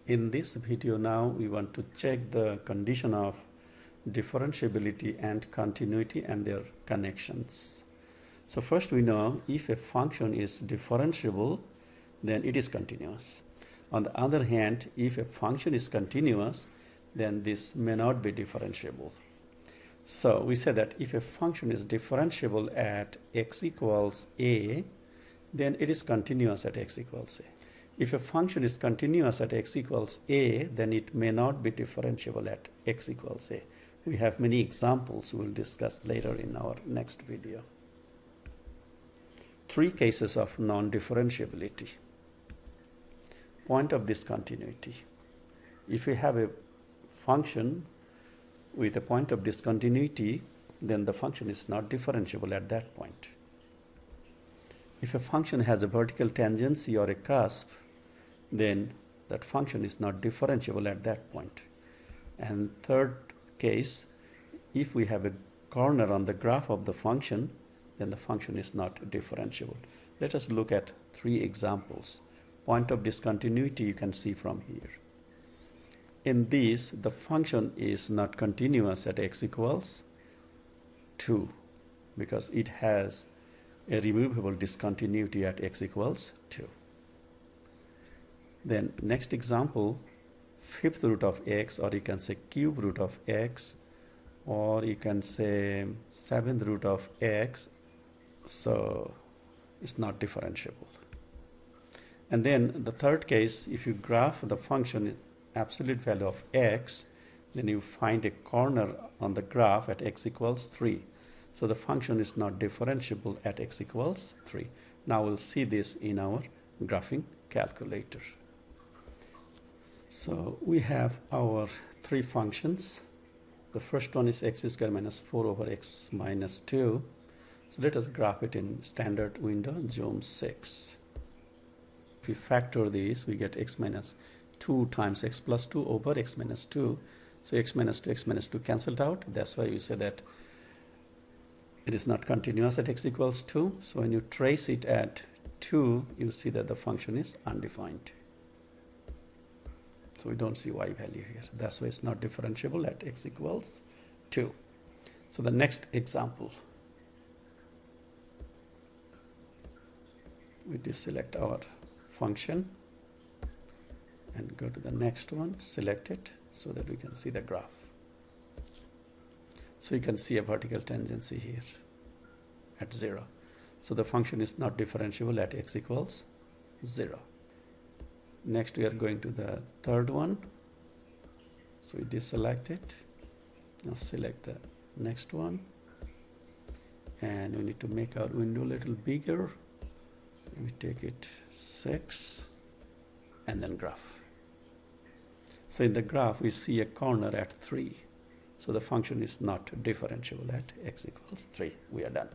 In this video now we want to check the condition of differentiability and continuity and their connections. So first we know if a function is differentiable, then it is continuous. On the other hand, if a function is continuous, then this may not be differentiable. So we say that if a function is differentiable at x equals a, then it is continuous at x equals a. If a function is continuous at x equals a, then it may not be differentiable at x equals a. We have many examples we will discuss later in our next video. Three cases of non-differentiability. Point of discontinuity. If we have a function with a point of discontinuity, then the function is not differentiable at that point. If a function has a vertical tangency or a cusp, then that function is not differentiable at that point. And third case, if we have a corner on the graph of the function, then the function is not differentiable. Let us look at three examples. Point of discontinuity you can see from here. In this, the function is not continuous at x equals 2 because it has a removable discontinuity at x equals 2. Then next example, fifth root of x, or you can say cube root of x, or you can say seventh root of x, so it's not differentiable. And then the third case, if you graph the function absolute value of x, then you find a corner on the graph at x equals 3. So the function is not differentiable at x equals 3. Now we'll see this in our graphing calculator. So we have our three functions. The first one is x squared minus 4 over x minus 2. So let us graph it in standard window, zoom 6. If we factor these, we get x minus 2 times x plus 2 over x minus 2. So x minus 2 cancelled out. That's why we say that it is not continuous at x equals 2. So when you trace it at 2, you see that the function is undefined. So we don't see y value here. That's why it's not differentiable at x equals 2. So the next example, we deselect our function and go to the next one, select it so that we can see the graph. So you can see a vertical tangency here at 0. So the function is not differentiable at x equals 0. Next we are going to the third one. So we deselect it. Now select the next one. And we need to make our window a little bigger. We take it 6 and then graph. So in the graph we see a corner at 3. So the function is not differentiable at x equals 3. We are done.